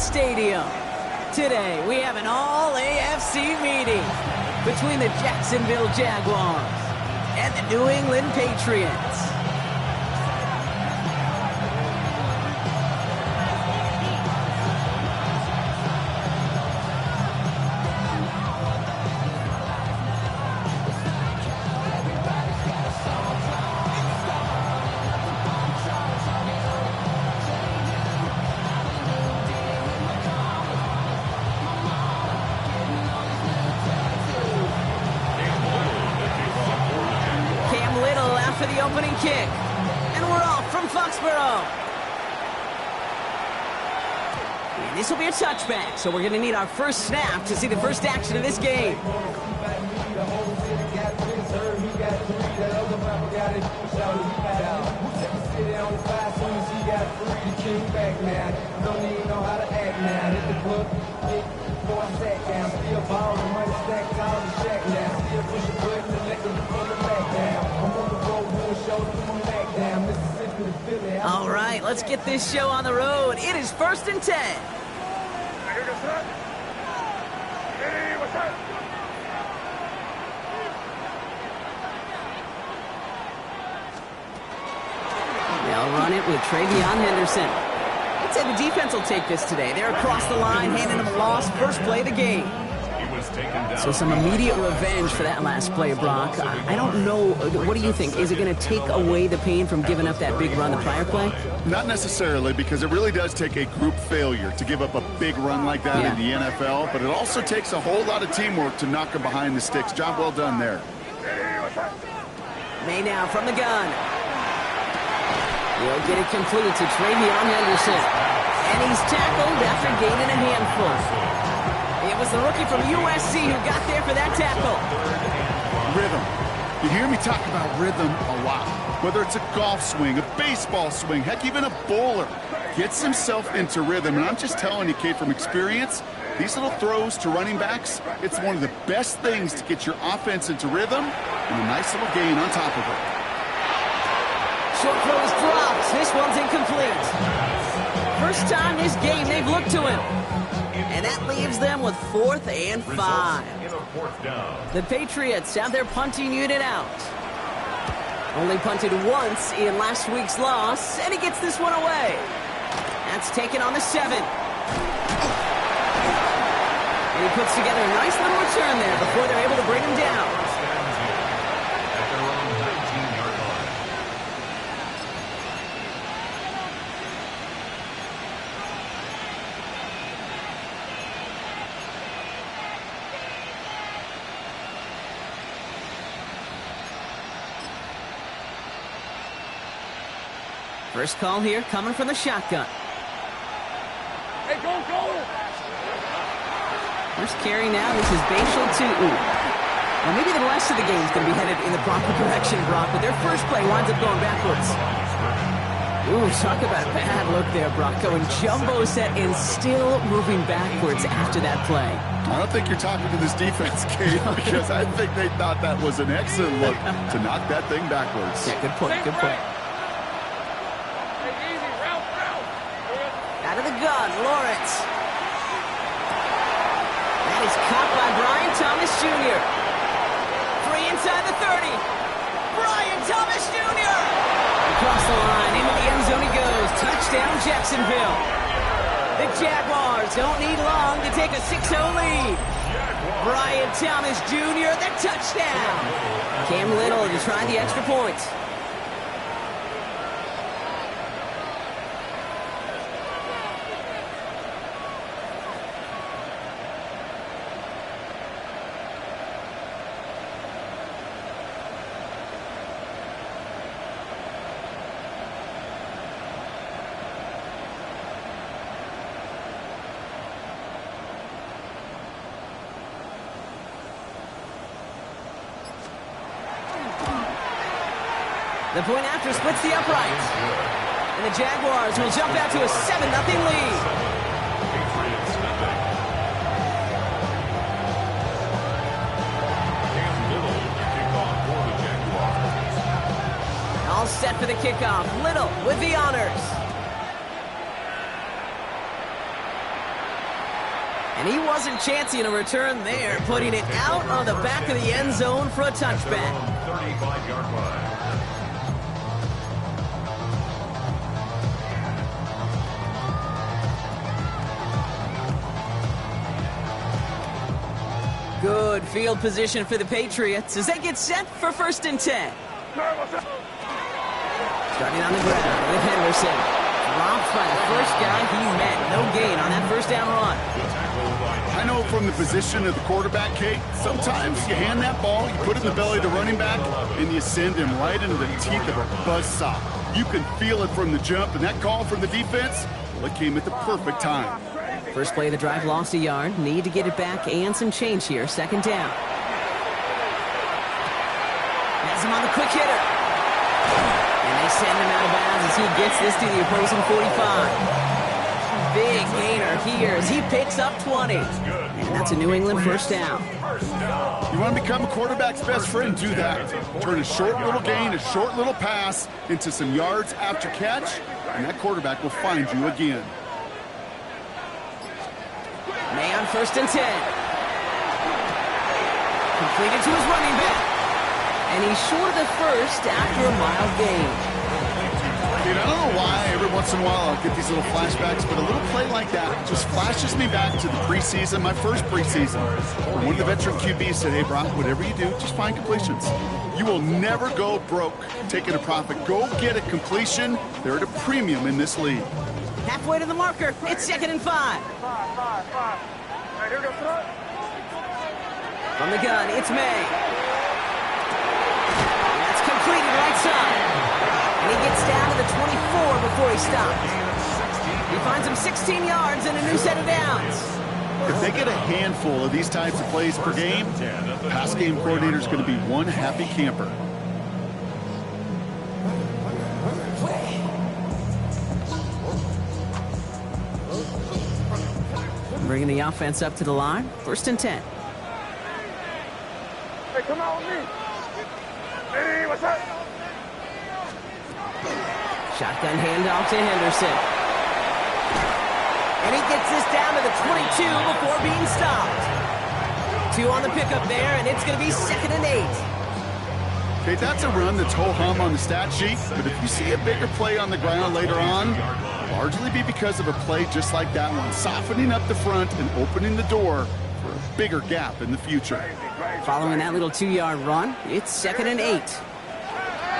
Stadium. Today, we have an all-AFC meeting between the Jacksonville Jaguars and the New England Patriots. For the opening kick, and we're off from Foxborough. And this will be a touchback, so we're going to need our first snap to see the first action of this game. All right, let's get this show on the road. It is 1st and 10. They'll run it with Travion Henderson. Let's say the defense will take this today. They're across the line, handing them a loss. First play of the game. So some immediate revenge for that last play, Brock. I don't know. What do you think? Is it going to take away the pain from giving up that big run the prior play? Not necessarily, because it really does take a group failure to give up a big run like that in the NFL. But it also takes a whole lot of teamwork to knock them behind the sticks. Job well done there. May now from the gun. He'll get it complete to Travion Henderson. And he's tackled after gaining a handful. It was the rookie from USC who got there for that tackle. Rhythm. You hear me talk about rhythm a lot. Whether it's a golf swing, a baseball swing, heck, even a bowler gets himself into rhythm. And I'm just telling you, Kate, from experience, these little throws to running backs, it's one of the best things to get your offense into rhythm and a nice little gain on top of it. Short throw is dropped. This one's incomplete. First time this game they've looked to him. And that leaves them with 4th and 5. The Patriots have their punting unit out. Only punted once in last week's loss, and he gets this one away. That's taken on the 7. And he puts together a nice little return there before they're able to bring him down. First call here coming from the shotgun. Hey, go! First carry now. This is Bashal Tu'u. Well, maybe the rest of the game is going to be headed in the proper direction, Brock, but their first play winds up going backwards. Ooh, talk about a bad look there, Brock. Going jumbo set and still moving backwards after that play. I don't think you're talking to this defense, Kate, because I think they thought that was an excellent look to knock that thing backwards. Yeah, good point, good point. Out of the gun, Lawrence. That is caught by Brian Thomas Jr. Free inside the 30. Brian Thomas Jr. Across the line, into the end zone he goes. Touchdown, Jacksonville. The Jaguars don't need long to take a 6-0 lead. Brian Thomas Jr., the touchdown. Cam Little to try the extra point. The point after splits the uprights. And the Jaguars will jump out to a 7-0 lead. All set for the kickoff. Little with the honors. And he wasn't chancing a return there, putting it out on the back of the end zone for a touchback. 35-yard line. Good field position for the Patriots as they get set for 1st and 10. Starting on the ground with Henderson. Dropped by the first guy he met. No gain on that first down run. I know from the position of the quarterback, Kate, sometimes you hand that ball, you put it in the belly of the running back, and you send him right into the teeth of a buzzsaw. You can feel it from the jump, and that call from the defense, well, it came at the perfect time. First play of the drive lost a yard. Need to get it back and some change here. 2nd down. Has him on the quick hitter. And they send him out of bounds as he gets this to the opposing 45. Big gainer here as he picks up 20. And that's a New England 1st down. You want to become a quarterback's best friend, do that. Turn a short little gain, a short little pass into some yards after catch, and that quarterback will find you again. May on 1st and 10. Completed to his running back. And he's short of the first after a mild gain. Dude, I don't know why every once in a while I'll get these little flashbacks, but a little play like that just flashes me back to the preseason, my first preseason. When one of the veteran QBs said, hey, Brock, whatever you do, just find completions. You will never go broke taking a profit. Go get a completion. They're at a premium in this league. Halfway to the marker. It's 2nd and 5. From the gun, it's May. That's completed right side. And he gets down to the 24 before he stops. He finds him 16 yards and a new set of downs. If they get a handful of these types of plays per game, pass game coordinator is going to be one happy camper. Bringing the offense up to the line. 1st and 10. Hey, come on with me. Hey, what's up? Shotgun handoff to Henderson. And he gets this down to the 22 before being stopped. 2 on the pickup there, and it's going to be 2nd and 8. Okay, that's a run that's ho-hum on the stat sheet, but if you see a bigger play on the ground later on, largely be because of a play just like that one, softening up the front and opening the door for a bigger gap in the future. Following that little 2-yard run, it's 2nd and 8.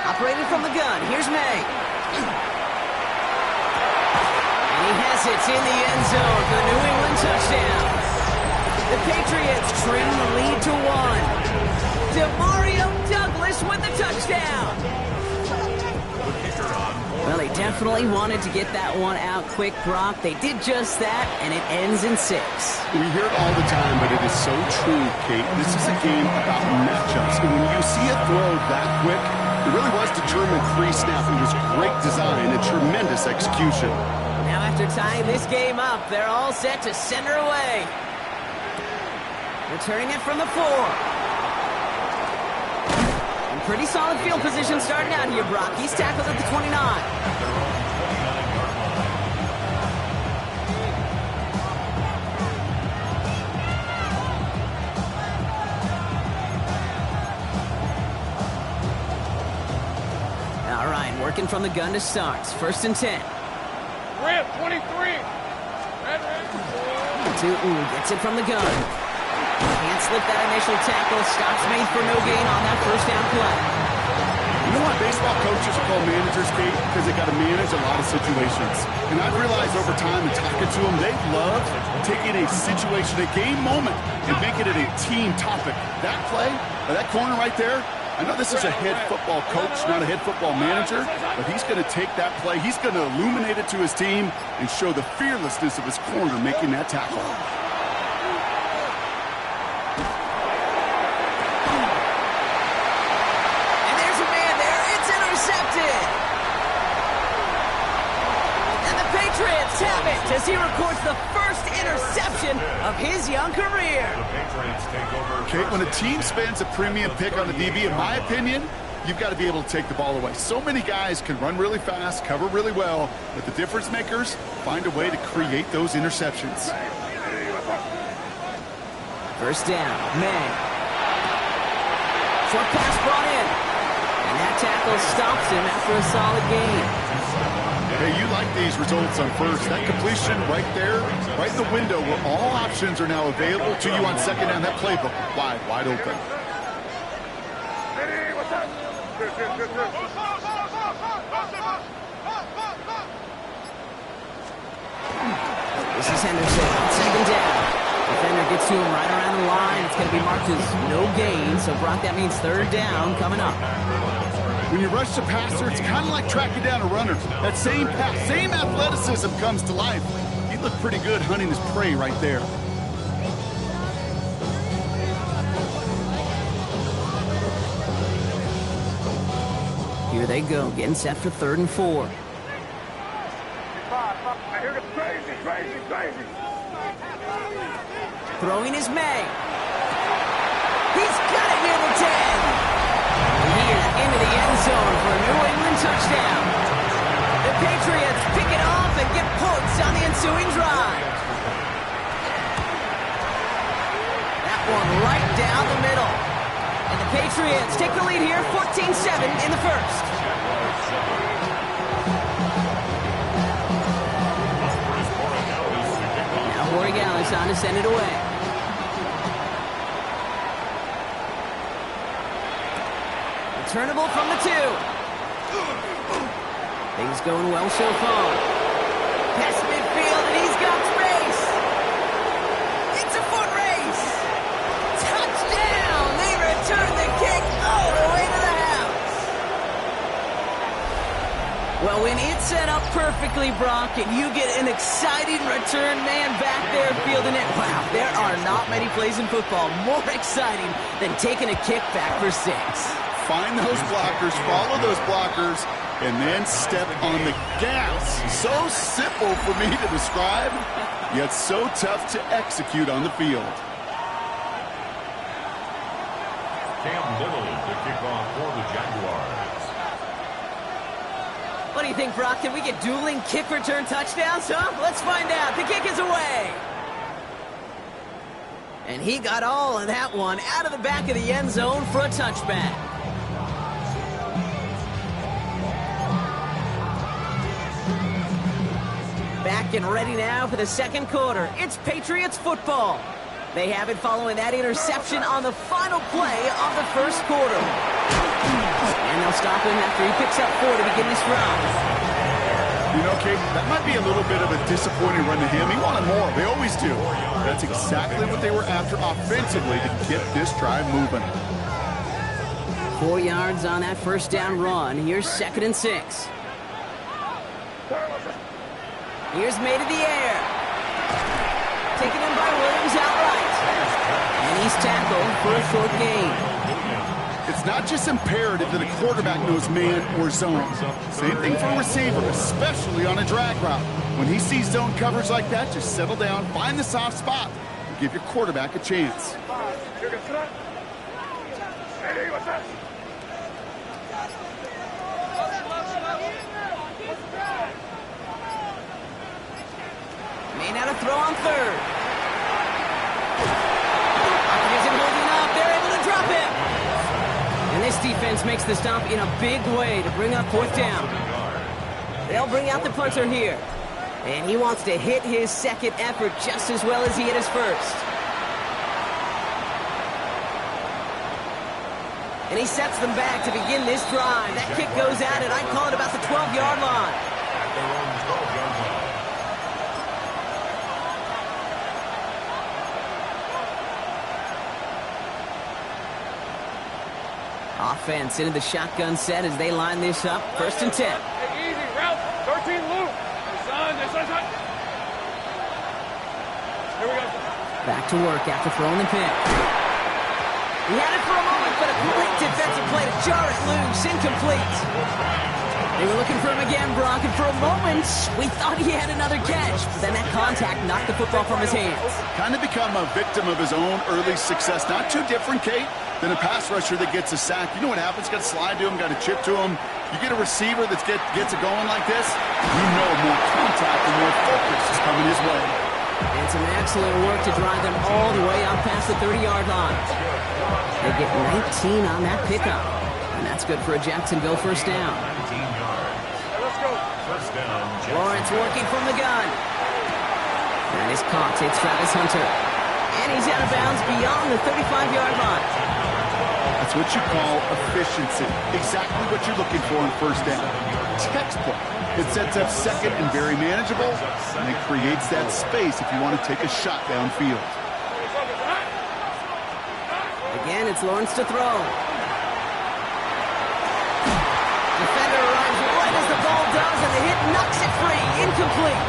Operated from the gun, here's May. And he has it in the end zone for the New England touchdown. The Patriots trim the lead to 1. Demario Douglas with the touchdown. Well, they definitely wanted to get that one out quick, Brock. They did just that, and it ends in 6. We hear it all the time, but it is so true, Kate. This is a game about matchups. And when you see a throw that quick, it really was determined pre-snap. It was great design and tremendous execution. Now after tying this game up, they're all set to send her away. Returning it from the 4. Pretty solid field position starting out here, Brock. He's tackled at the 29. All right, working from the gun to start. 1st and 10. Red 23. Red. Tootin gets it from the gun. Can't slip that initial tackle. Stops made for no gain on that first down play. You know why baseball coaches are called managers, Kate? Because they got to manage a lot of situations. And I've realized over time and talking to them, they love taking a situation, a game moment, and making it a team topic. That play, or that corner right there, I know this is a head football coach, not a head football manager, but he's going to take that play, he's going to illuminate it to his team and show the fearlessness of his corner making that tackle. Have it as he records the first interception of his young career. Kate, when a team spends a premium pick on the DB, in my opinion, you've got to be able to take the ball away. So many guys can run really fast, cover really well, but the difference makers find a way to create those interceptions. First down, May. Short pass brought in. And that tackle stops him after a solid gain. Hey, you like these results on first. That completion right there, right in the window where all options are now available to you on second down. That playbook wide open. Hey, what's up? Good. This is Henderson on second down. Defender gets to him right around the line. It's going to be marked as no gain. So, Brock, that means third down coming up. When you rush the passer, it's kind of like tracking down a runner. That same pass, same athleticism comes to life. He looked pretty good hunting his prey right there. Here they go, getting set for 3rd and 4. Here it's crazy. Throwing is May. He's got it near the 10. He is into the end zone for a New England touchdown. The Patriots pick it off and get points on the ensuing drive. That one right down the middle. And the Patriots take the lead here, 14-7 in the first. Now Borregales on to send it away. Returnable from the 2. Things going well so far. Past midfield, and he's got space. It's a foot race. Touchdown! They return the kick all the way to the house. Well, when it's set up perfectly, Brock, and you get an exciting return man back there fielding it, wow, there are not many plays in football more exciting than taking a kick back for 6. Find those blockers, follow those blockers, and then step on the gas. So simple for me to describe, yet so tough to execute on the field. Cam Little to kick off for the Jaguars. What do you think, Brock? Can we get dueling kick return touchdowns, huh? Let's find out. The kick is away. And he got all of that one out of the back of the end zone for a touchback. Back and ready now for the second quarter. It's Patriots football. They have it following that interception on the final play of the first quarter. And they'll stop him after he picks up 4 to begin this drive. You know, Kate, that might be a little bit of a disappointing run to him. He wanted more. They always do. That's exactly what they were after offensively to get this drive moving. 4 yards on that first down run. Here's 2nd and 6. Here's May to the air. Taken in by Williams outright. And he's tackled for a short gain. It's not just imperative that a quarterback knows man or zone. Same thing for a receiver, especially on a drag route. When he sees zone coverage like that, just settle down, find the soft spot, and give your quarterback a chance. Hey, what's up? May now to throw on 3rd. Isn't holding up. They're able to drop him. And this defense makes the stop in a big way to bring up 4th down. They'll bring out the punter here. And he wants to hit his second effort just as well as he hit his first. And he sets them back to begin this drive. That kick goes at it. I'd call it about the 12-yard line. At their own 12-yard line. Offense into the shotgun set as they line this up. 1st and 10. Hey, easy, route 13 loop. Son. Here we go. Back to work after throwing the pick. He had it for a moment, but a great defensive play to jar it loose. Incomplete. They were looking for him again, Brock, and for a moment, we thought he had another catch. But then that contact knocked the football from his hands. Kind of become a victim of his own early success. Not too different, Kate, than a pass rusher that gets a sack. You know what happens? Got to slide to him, got to chip to him. You get a receiver that gets it going like this, you know more contact and more focus is coming his way. And some excellent work to drive them all the way up past the 30-yard line. They get 19 on that pickup. And that's good for a Jacksonville first down. 19 yards. Let's go. First down, Lawrence working from the gun. That is caught. It's Travis Hunter. And he's out of bounds beyond the 35-yard line. That's what you call efficiency. Exactly what you're looking for in first down. Textbook. It sets up second and very manageable, and it creates that space if you want to take a shot downfield. Again, it's Lawrence to throw. Defender arrives right as the ball does, and the hit knocks it free. Incomplete.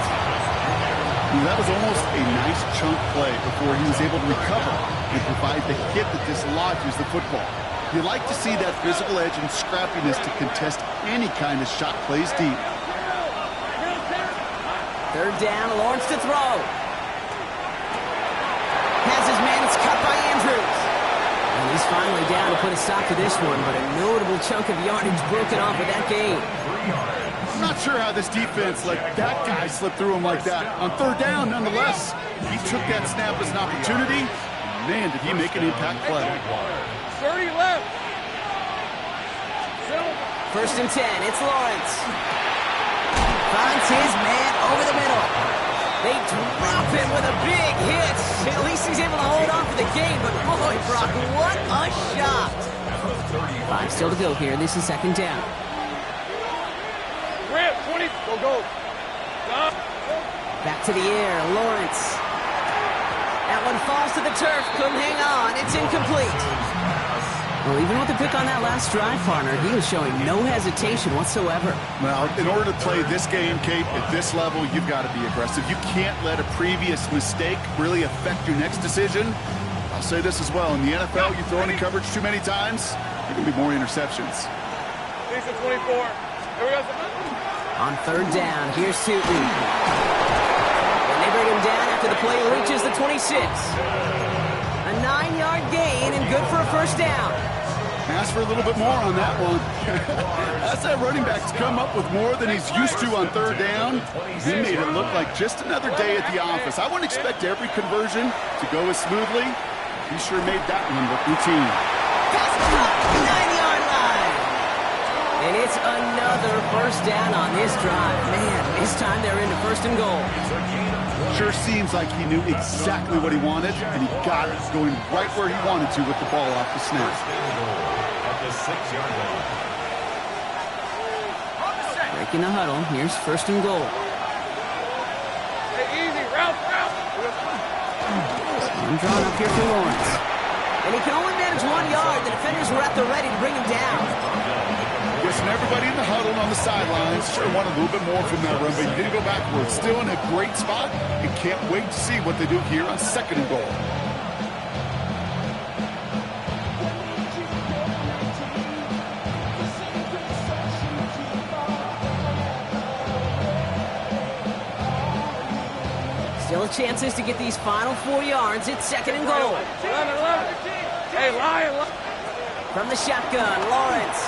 That was almost a nice chunk play before he was able to recover and provide the hit that dislodges the football. You like to see that physical edge and scrappiness to contest any kind of shot plays deep. Third down, Lawrence to throw. Has his man, it's cut by Andrews. And he's finally down to put a stop to this one, but a notable chunk of yardage broken off with that gain. I'm not sure how this defense let that guy slip through him like that. On third down, nonetheless, he took that snap as an opportunity. Man, did he make an impact play. 30 left. First and 10, it's Lawrence. Finds his man over the middle. They drop him with a big hit. At least he's able to hold on for the game, but boy, Brock, what a shot. 5 still to go here. This is second down. Grant, 20. Go. Back to the air, Lawrence. That one falls to the turf. Couldn't hang on. It's incomplete. Well, even with the pick on that last drive, partner, he was showing no hesitation whatsoever. Well, in order to play this game, Kate, at this level, you've got to be aggressive. You can't let a previous mistake really affect your next decision. I'll say this as well. In the NFL, you throw into coverage too many times, there can be more interceptions. Decent 24. Here we go. On third down, here's Suton. And they bring him down after the play reaches the 26. A 9-yard gain and good for a first down. Ask for a little bit more on that one. As that running back's come up with more than he's used to on third down, he made it look like just another day at the office. I wouldn't expect every conversion to go as smoothly. He sure made that one look routine. Pass caught, 9-yard line. And it's another first down on this drive. Man, this time they're into first and goal. Sure seems like he knew exactly what he wanted, and he got it going right where he wanted to with the ball off the snap. At the 6-yard line. Breaking the huddle. Here's first and goal. Hey, easy. Route. I'm drawn up here for Lawrence. And he can only manage 1 yard. The defenders were at the ready to bring him down. Guessing everybody in the huddle on the sidelines sure wanted a little bit more from that run, but he didn't go backwards. Still in a great spot, and can't wait to see what they do here on second and goal. Still chances to get these final 4 yards. It's second and goal. 11. Hey, Lion. From the shotgun, Lawrence.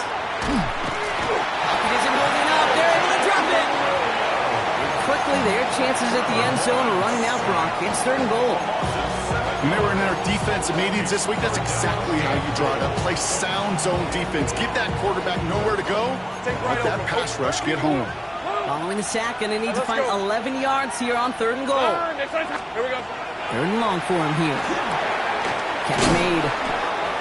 Pocket isn't holding up. They're able to drop it. And quickly, their chances at the end zone are running out, Brock. It's third and goal. When they were in our defensive meetings this week, that's exactly how you draw it up. Play sound zone defense. Give that quarterback nowhere to go. Let that pass rush get home. Following the sack, and they need to find 11 yards here on third and goal. Here we go. Third and long for him here. Catch made.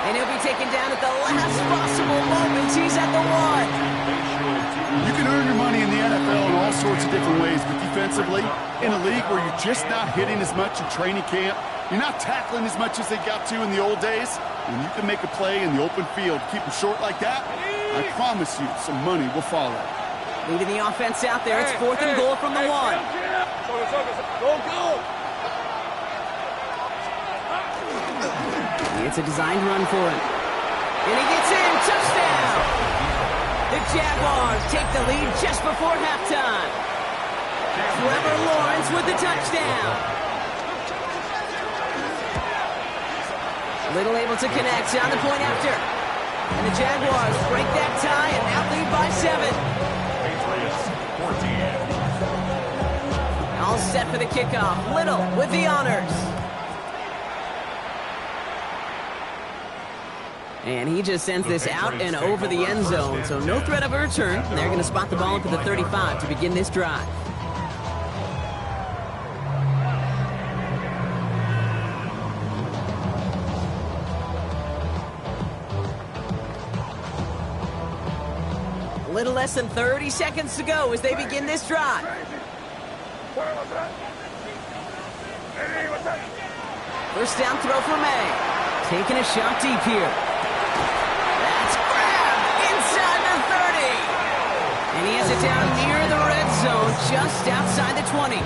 And he'll be taken down at the last possible moment. He's at the 1. You can earn your money in the NFL in all sorts of different ways, but defensively, in a league where you're just not hitting as much in training camp, you're not tackling as much as they got to in the old days, when you can make a play in the open field, keep them short like that, I promise you some money will follow. Leading the offense out there. It's fourth and goal from the 1. Go. It's a designed run for him. And he gets in. Touchdown! The Jaguars take the lead just before halftime. Trevor Lawrence with the touchdown. Little able to connect on the point after. And the Jaguars break that tie and now lead by 7. Patriots 14. All All set for the kickoff. Little with the honors. And he just sends this out and over the end zone, so no threat of a return. They're going to spot the ball up at the 35 to begin this drive. A little less than 30 seconds to go as they begin this drive. First down throw for May. Taking a shot deep here. That's grabbed inside the 30. And he has it down near the red zone, just outside the 20.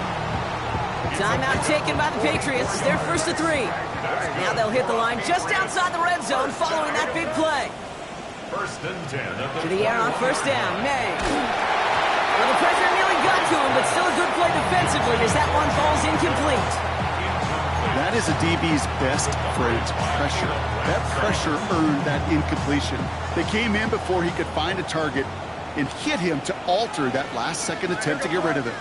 Timeout taken by the Patriots. They're first to 3. Now they'll hit the line just outside the red zone following that big play. First and 10. To the air on first down. May. Well, the pressure nearly got to him, but still a good play defensively as that one falls incomplete. That is a DB's best friend, pressure. That pressure earned that incompletion. They came in before he could find a target and hit him to alter that last-second attempt to get rid of it.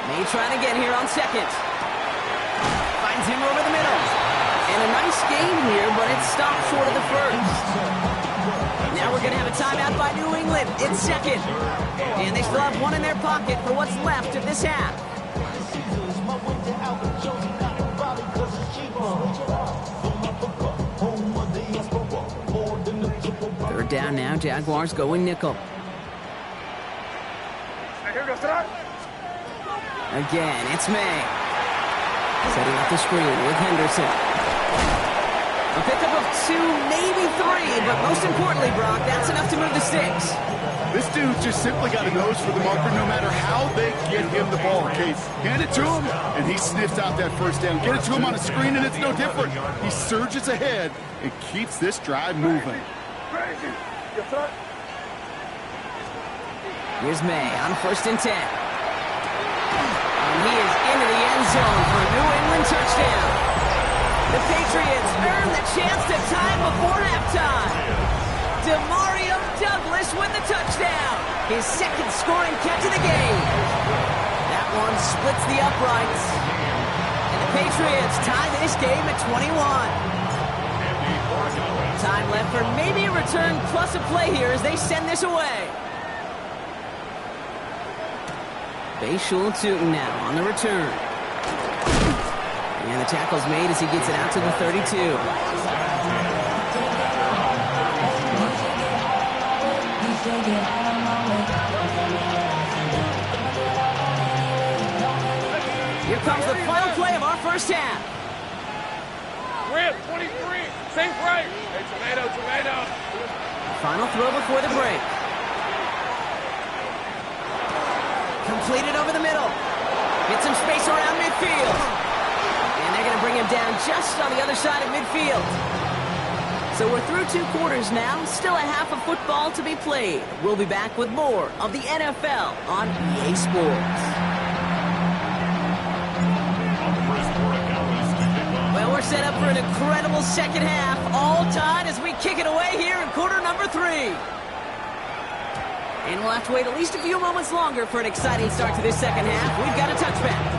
May trying again here on second. Finds him over the middle. And a nice game here, but it stopped short of the first. Now we're going to have a timeout by New England. It's second. And they still have one in their pocket for what's left of this half. Third down now. Jaguars going nickel. Again, it's May. Setting up the screen with Henderson. A pickup of 2, maybe 3, but most importantly, Brock, that's enough to move the sticks. This dude just simply got a nose for the marker no matter how they get him the ball, okay? Hand it to him, and he sniffs out that first down. Get it to him on a screen, and it's no different. He surges ahead and keeps this drive moving. Here's May on first and 10. And he is into the end zone for a New England touchdown. The Patriots earn the chance to tie before halftime. Demario Douglas with the touchdown. His second scoring catch of the game. That one splits the uprights. And the Patriots tie this game at 21. Time left for maybe a return plus a play here as they send this away. Bayshul Tootin now on the return. And the tackle's made as he gets it out to the 32. Here comes the final play of our first half. Rip, 23, same price. Hey, tomato. Final throw before the break. Completed over the middle. Get some space around midfield. And they're going to bring him down just on the other side of midfield. So we're through 2 quarters now. Still a half of football to be played. We'll be back with more of the NFL on EA Sports. Well, we're set up for an incredible second half. All tied as we kick it away here in quarter number 3. And we'll have to wait at least a few moments longer for an exciting start to this second half. We've got a touchback.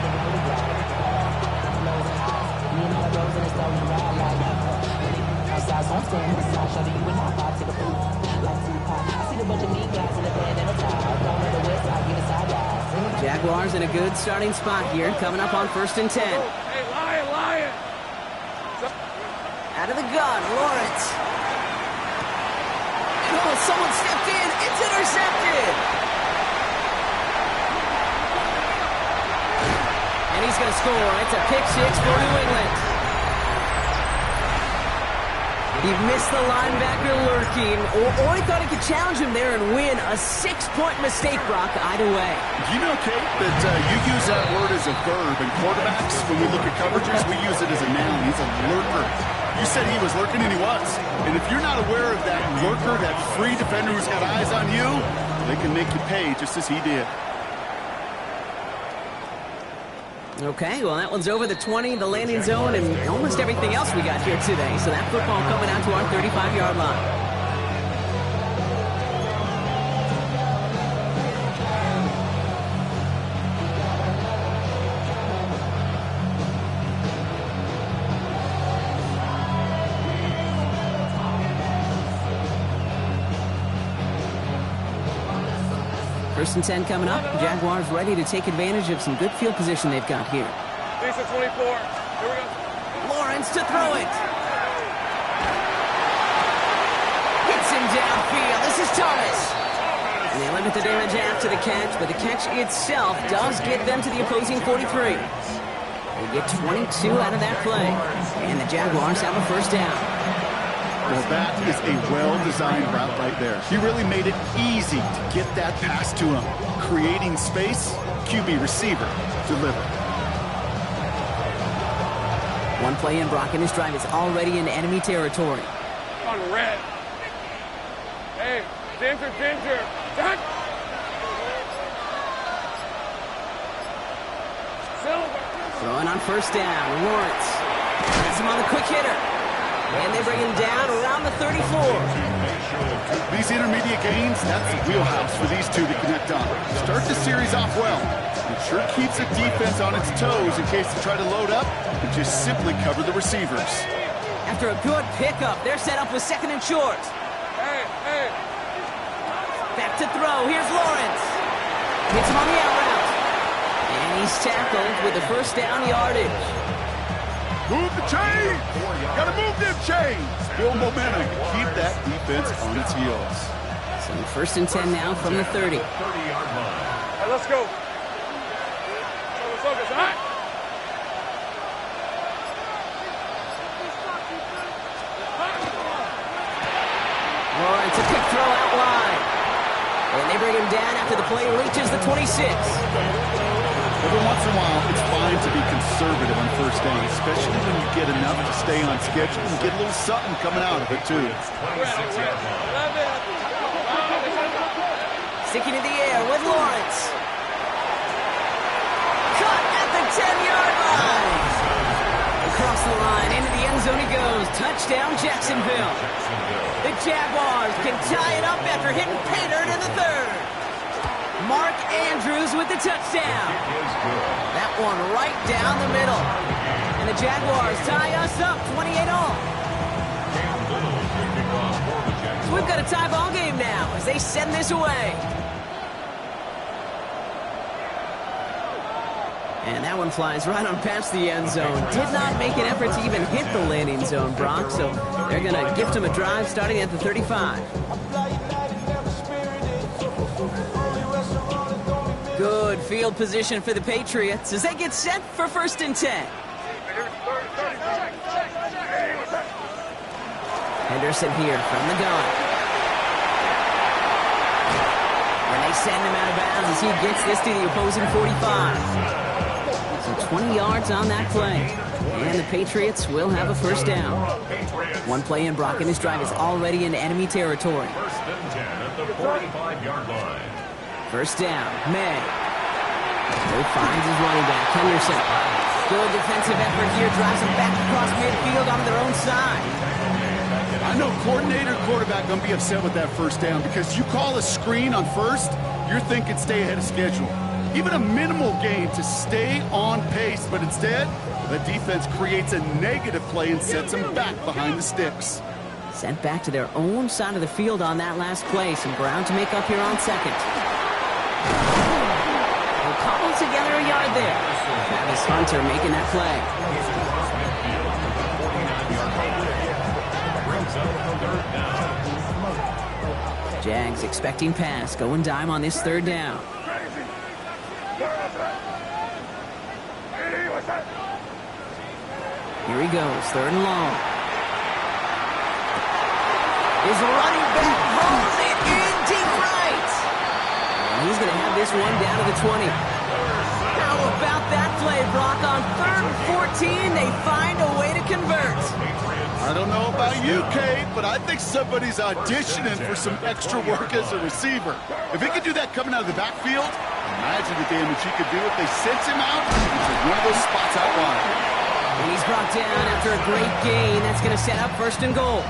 Jaguars in a good starting spot here, coming up on first and 10. Hey, Lion. Out of the gun, Lawrence. Oh, someone stepped in. It's intercepted. And he's going to score. It's a pick 6 for New England. He missed the linebacker lurking, or he thought he could challenge him there and win. A 6-point mistake, Brock, either way. Do you know, Kate, that you use that word as a verb, and quarterbacks, when we look at coverages, we use it as a noun. He's a lurker. You said he was lurking, and he was. And if you're not aware of that lurker, that free defender who's got eyes on you, they can make you pay just as he did. Okay, well, that one's over the 20, the landing zone, and almost everything else we got here today. So that football coming out to our 35-yard line. First and 10 coming up. Jaguars ready to take advantage of some good field position they've got here. Lisa 24. Here we go. Lawrence to throw it. Hits him downfield. This is Thomas. And they limit the damage after the catch, but the catch itself does get them to the opposing 43. They get 22 out of that play. And the Jaguars have a first down. Well, that is a well-designed route right there. He really made it easy to get that pass to him. Creating space, QB receiver, deliver. One play in, Brock, and his drive is already in enemy territory. On red. Hey, danger. Done. Silver. Throwing on first down, Lawrence. Has him on the quick hitter. And they bring him down around the 34. These intermediate gains, that's the wheelhouse for these two to connect on. Start the series off well. It sure keeps the defense on its toes in case they try to load up and just simply cover the receivers. After a good pickup, they're set up with second and short. Hey. Back to throw. Here's Lawrence. Hits him on the out route. And he's tackled with the first down yardage. Move the chains! Gotta move them chains! Build momentum. Keep that defense on its heels. So first and 10 now from the 30. 30-yard line. Hey, let's go. Focus. All right. Lawrence, a quick throw out wide. And they bring him down after the play reaches the 26. Every once in a while, it's fine to be conservative on first down, especially when you get enough to stay on schedule and get a little something coming out of it, too. 26-yard line. Sticking in the air with Lawrence. Cut at the 10-yard line. Across the line, into the end zone he goes. Touchdown, Jacksonville. The Jaguars can tie it up after hitting pay dirt in the third. Mark Andrews with the touchdown. That one right down the middle. And the Jaguars tie us up 28-all. So we've got a tie ball game now as they send this away. And that one flies right on past the end zone. Did not make an effort to even hit the landing zone, Brock. So they're going to gift him a drive starting at the 35. Good field position for the Patriots as they get set for first and 10. Henderson here from the gun. And they send him out of bounds as he gets this to the opposing 45. So 20 yards on that play. And the Patriots will have a first down. One play in, Brock, and his drive is already in enemy territory. First and 10 at the 45-yard line. First down, May. Who finds his running back, Henderson. Good defensive effort here, drives him back across midfield on their own side. I know coordinator and quarterback going to be upset with that first down because you call a screen on first, you're thinking stay ahead of schedule. Even a minimal gain to stay on pace, but instead, the defense creates a negative play and sets them back behind the sticks. Sent back to their own side of the field on that last play. Some ground to make up here on second. They'll cobble together a yard there. Travis Hunter making that play. Jags expecting pass, going dime on this third down. Here he goes, third and long. His running back pulls it in deep right. And he's going to have this one down to the 20. How about that play, Brock? On 3rd and 14, they find a way to convert. I don't know about you, Kate, but I think somebody's auditioning for some extra work as a receiver. If he could do that coming out of the backfield, imagine the damage he could do if they sent him out into one of those spots out wide. And he's brought down after a great gain. That's going to set up first and goal.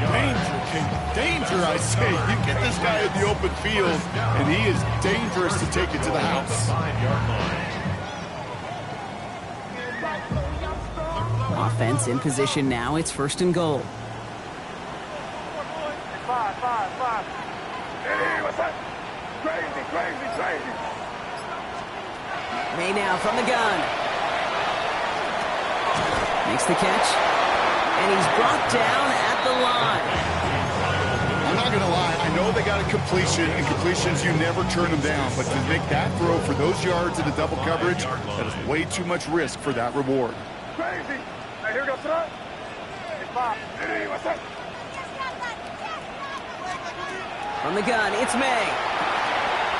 Danger, Kate. Danger, I say. You get this guy in the open field, and he is dangerous to take it to the house. Offense in position now. It's first and goal. Five. Hey, what's up? Crazy. Crazy, crazy. May now from the gun. Makes the catch. And he's brought down at the line. I'm not going to lie. I know they got a completion, and completions, you never turn them down. But to make that throw for those yards in the double coverage, that is way too much risk for that reward. Crazy. Hey, here goes front. Hey, Bob. Hey, what's up? From the gun, it's May.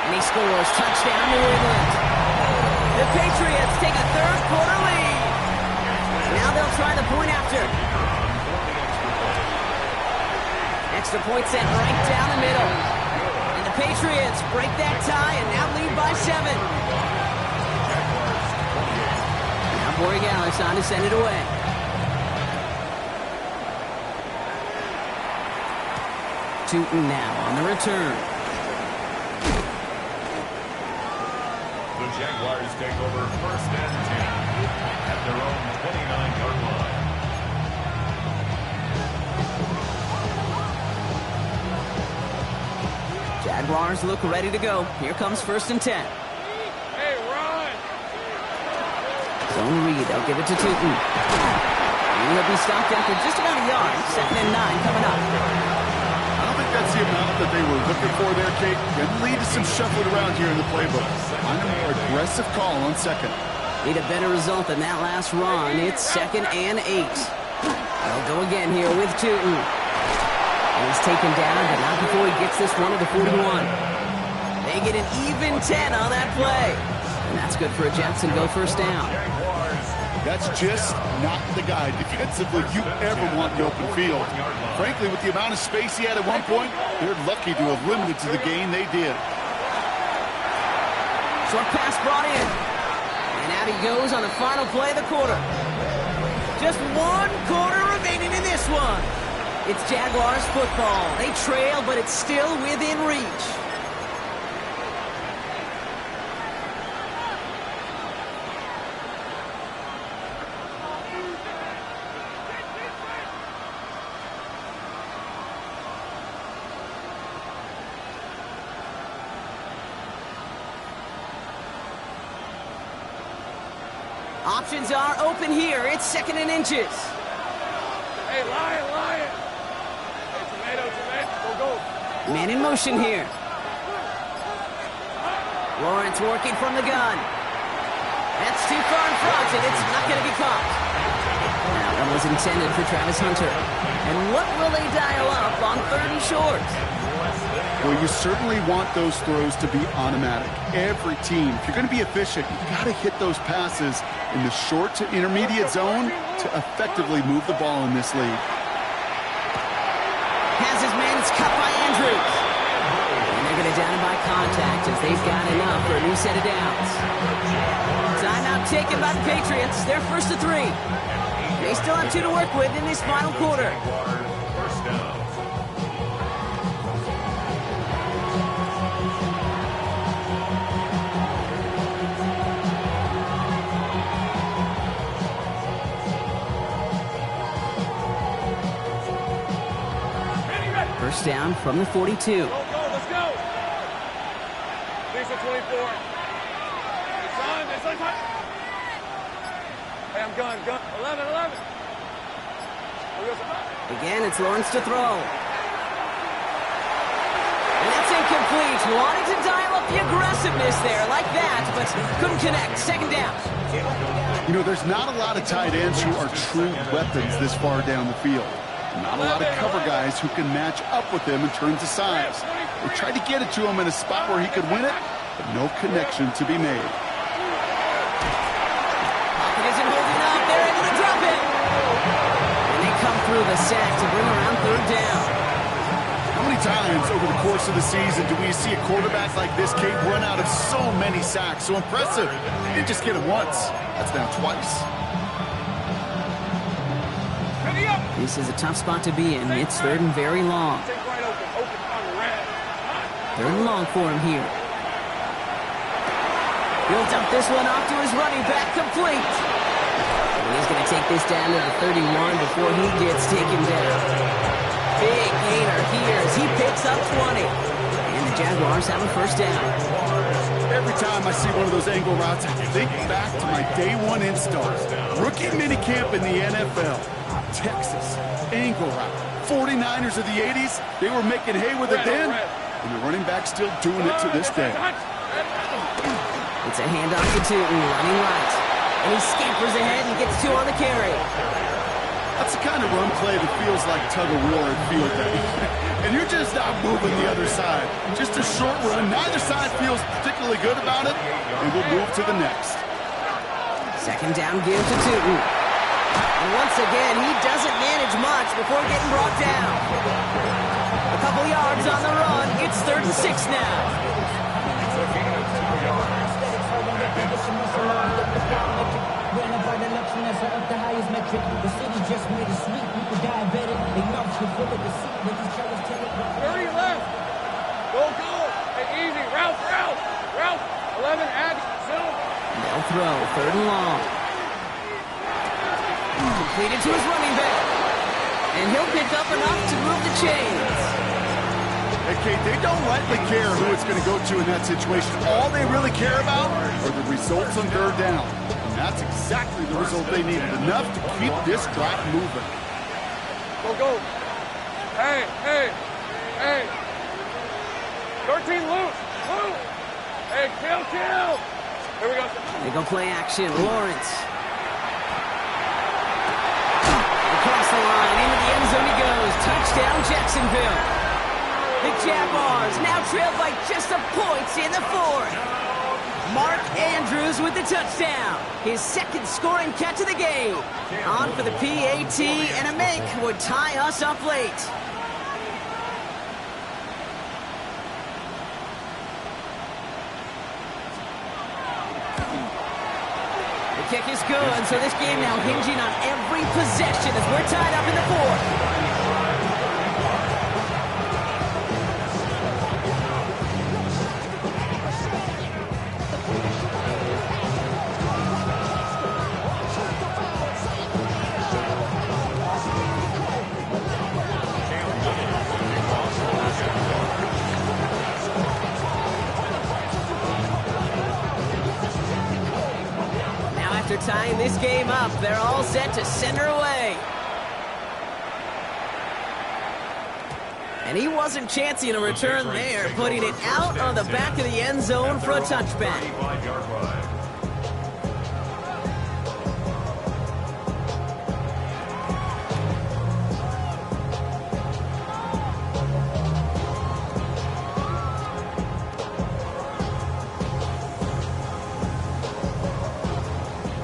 And he scores. Touchdown, New England. The Patriots take a third-quarter lead. Now they'll try the point after. Extra point sent right down the middle. And the Patriots break that tie and now lead by 7. Now Borregales on to send it away. Tootin now on the return. The Jaguars take over 1st and 10 at their own 29-yard line. Jaguars look ready to go. Here comes 1st and 10. Hey, run. Zone read. They'll give it to Tootin. He'll be stopped after just about a yard. 2nd and 9 coming up. I don't think that's the amount that they were looking for there, Kate. Can lead to some shuffling around here in the playbook. Find a more aggressive call on 2nd. Need a better result than that last run. It's 2nd and 8. They'll go again here with Tootin. He's taken down, but not before he gets this one to the 41. They get an even 10 on that play. And that's good for a Jacksonville 1st down. That's just not the guy defensively you ever want in the open field. Frankly, with the amount of space he had at one point, they're lucky to have limited to the gain they did. Short pass brought in. And out he goes on the final play of the quarter. Just 1 quarter remaining in this one. It's Jaguars football. They trail, but it's still within reach. Options are open here. It's 2nd and inches. Hey, Lion, Lion. Hey, tomato, go, go. Man in motion here. Lawrence working from the gun. That's too far in front, and it's not going to be caught. That one was intended for Travis Hunter. And what will they dial up on 3rd and short? Well, you certainly want those throws to be automatic. Every team, if you're going to be efficient, you've got to hit those passes in the short to intermediate zone to effectively move the ball in this league. Has his man, it's cut by Andrews. And they're going to down him by contact as they've got enough for a new set of downs. Timeout taken by the Patriots. They're 1st to 3. They still have 2 to work with in this final quarter. First down. First down from the 42. Go, go, let's go. These are 24. It's on. Hey, I'm gun. 11. Again, it's Lawrence to throw. And that's incomplete. Wanted to dial up the aggressiveness there like that, but couldn't connect. 2nd down. You know, there's not a lot of tight ends who are true weapons this far down the field. Not a lot of cover guys who can match up with him in terms of size. They tried to get it to him in a spot where he could win it, but no connection to be made. Pocket isn't holding up. They're able to drop it. And they come through the sack to bring around 3rd down. How many times over the course of the season do we see a quarterback like this kid run out of so many sacks? So impressive. He didn't just get it once. That's now twice. This is a tough spot to be in. It's 3rd and very long. 3rd and long for him here. He'll dump this one off to his running back, complete. And he's going to take this down to the 31 before he gets taken down. Big gainer here as he picks up 20. And the Jaguars have a first down. Every time I see one of those angle routes, I think back to my day one install. Rookie minicamp in the NFL. Texas, angle route. 49ers of the 80s, they were making hay with it then, and the running back's still doing it to this day. It's a handoff to Tootin, running right. And he scampers ahead and gets 2 on the carry. That's the kind of run play that feels like tug-of-war at field day. And you're just not moving the other side. Just a short run. Neither side feels particularly good about it, and we'll move to the next. Second down give to Tootin. And once again, he doesn't manage much before getting brought down. A couple yards on the run. It's 3rd and 6 now. The city just made a sweep. People diabetic. They mouths were full of deceit. When these fellas tell it. 30 left. Go. Hey, easy. Route. 11, add. Zone. They'll throw. 3rd and long. Completed to his running back. And he'll pick up enough to move the chains. Hey, Kate, they don't rightly care who it's going to go to in that situation. All they really care about are the results on 3rd down. And that's exactly the result they needed. Enough to keep this drive moving. Go. Hey. 13 loose. Hey, kill. Here we go. They go play action. Lawrence. Across the line, into the end zone he goes. Touchdown, Jacksonville. The Jaguars now trail by just a point in the 4th. Mark Andrews with the touchdown. His 2nd scoring catch of the game. On for the PAT, and a make would tie us up late. The kick is good, so this game now hinging on every possession as we're tied up in the 4th. After tying this game up, they're all set to send her away. And he wasn't chancing a return there, putting it out on the back of the end zone for a touchback.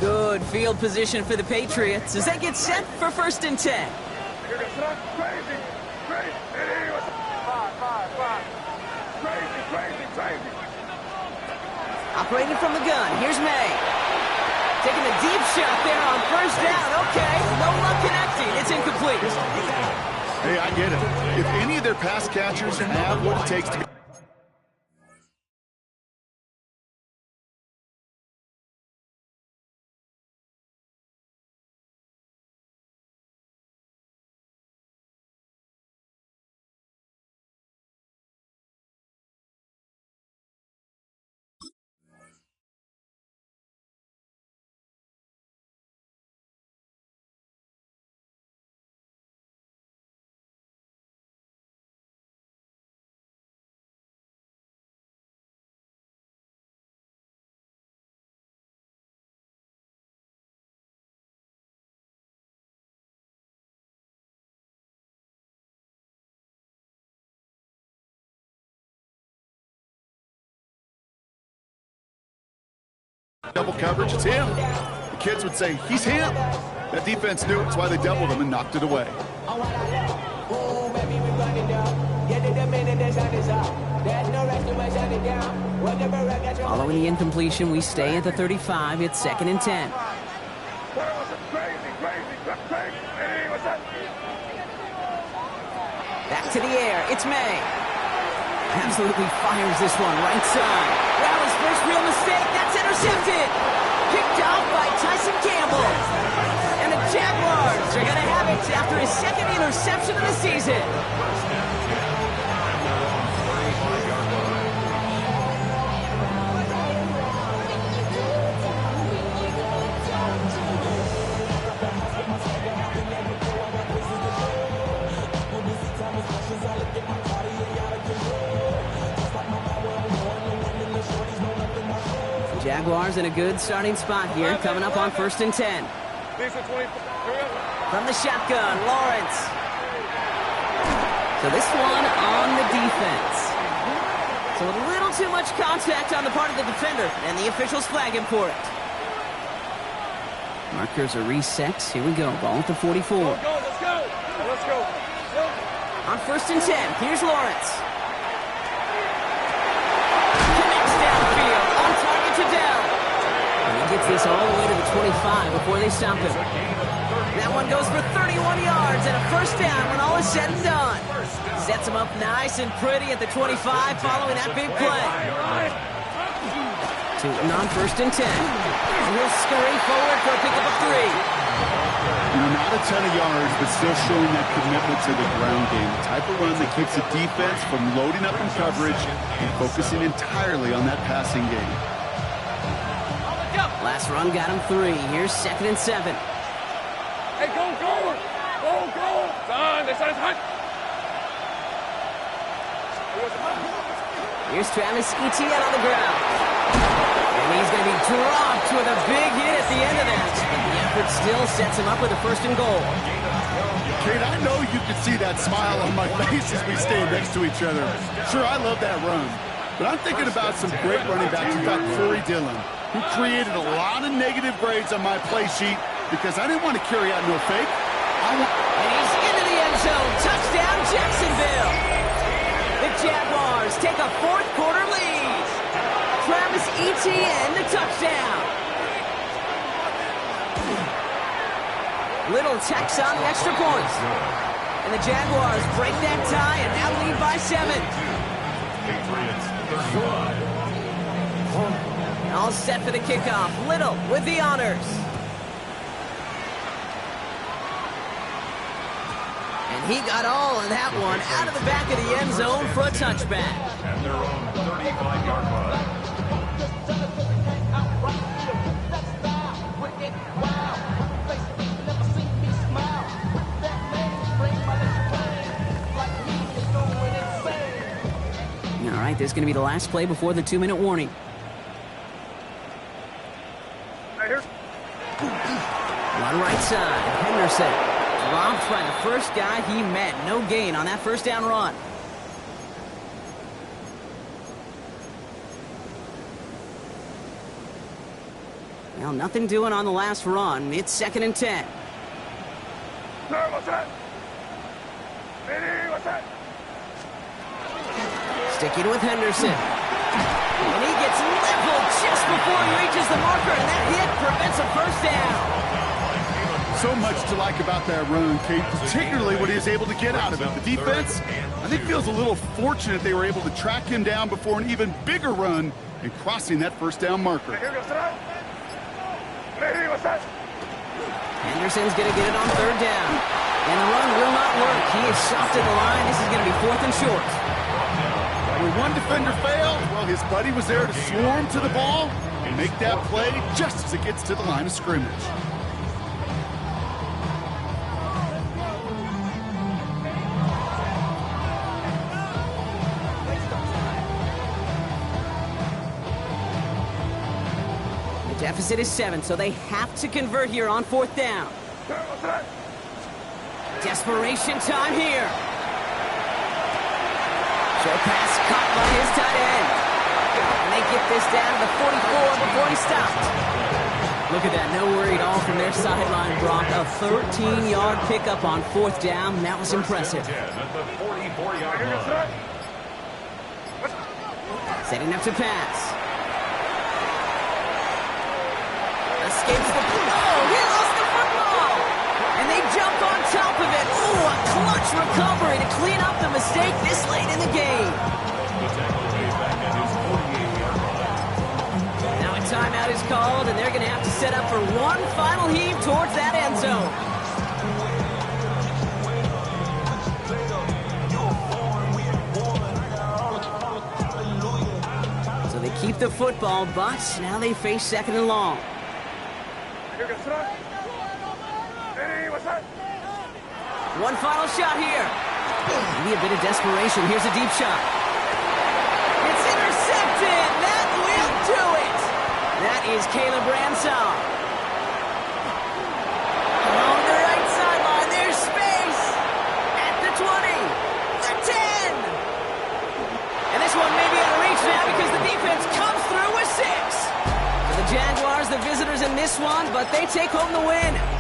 Good field position for the Patriots as they get set for 1st and 10. Crazy. Operating from the gun, here's May. Taking a deep shot there on 1st down. Okay, no luck connecting. It's incomplete. Hey, I get it. If any of their pass catchers have what it takes to be... Double coverage, it's him. The kids would say, he's him. That defense knew it, that's why they doubled him and knocked it away. Following the incompletion, we stay at the 35. It's 2nd and 10. Back to the air, it's May. Absolutely fires this one right side. Well, his first real mistake, that's intercepted. Picked off by Tyson Campbell. And the Jaguars are going to have it after his 2nd interception of the season. Jaguars in a good starting spot here, coming up on 1st and 10. From the shotgun, Lawrence. So this one on the defense. So a little too much contact on the part of the defender, and the officials flag him for it. Markers are reset. Here we go. Ball at the 44. Let's go. On 1st and 10, here's Lawrence. Connects downfield, on target to Dell. And he gets this all the way to the 25 before they stop him. That one goes for 31 yards and a 1st down when all is said and done. Sets him up nice and pretty at the 25 following that big play. Tootin on 1st and 10. And he'll scurry forward for a pickup of 3. Not a ton of yards, but still showing that commitment to the ground game. The type of run that keeps the defense from loading up in coverage and focusing entirely on that passing game. Last run got him 3. Here's 2nd and 7. Hey, go! Son, they said it's hot. Here's Travis Etienne on the ground. And he's going to be dropped with a big hit at the end of that. But the effort still sets him up with a 1st and goal. Kate, I know you can see that smile on my face as we stand next to each other. Sure, I love that run. But I'm thinking about some great running backs. You've got Corey Dillon, who created a lot of negative grades on my play sheet because I didn't want to carry out no fake. And he's into the end zone. Touchdown, Jacksonville. The Jaguars take a 4th quarter lead. Travis Etienne, the touchdown. Little tacks on the extra point. And the Jaguars break that tie and now lead by 7. Patriots 35. All set for the kickoff. Little with the honors. And he got all of that one out of the back of the end zone for a touchback. At their own 35-yard line. All right, this is going to be the last play before the 2-minute warning. Right here. One right side, Henderson. Dropped by the first guy he met. No gain on that 1st down run. Well, nothing doing on the last run. It's 2nd and 10. Sir, what's that? Lady, what's that? Sticking with Henderson. And he gets leveled just before he reaches the marker, and that hit prevents a 1st down. So much to like about that run, Kate, particularly what he was able to get out of it. The defense, I think, feels a little fortunate they were able to track him down before an even bigger run and crossing that 1st down marker. Henderson's going to get it on 3rd down. And the run will not work. He is soft at the line. This is going to be 4th and short. When one defender failed, well, his buddy was there to swarm to the ball and make that play just as it gets to the line of scrimmage. The deficit is 7, so they have to convert here on 4th down. Desperation time here. Short pass caught by his tight end. And they get this down to the 44 before he stopped. Look at that, no worry at all from their sideline, Brock. A 13-yard pickup on 4th down. That was impressive. At the 44-yard line. Setting up to pass. Escapes the... Oh, he lost the football! And they jump on top of it. Ooh, a clutch recovery to clean up the mistake this late in the game. The tackle way back at his 48-yard line. Now a timeout is called, and they're going to have to set up for one final heave towards that end zone. So they keep the football, but now they face 2nd and long. One final shot here. Maybe a bit of desperation. Here's a deep shot. It's intercepted. That will do it. is Caleb Ransom. Along the right sideline, there's space. At the 20, the 10. And this one may be out of reach now because the defense comes through with 6. So the Jaguars, the visitors in this one, but they take home the win.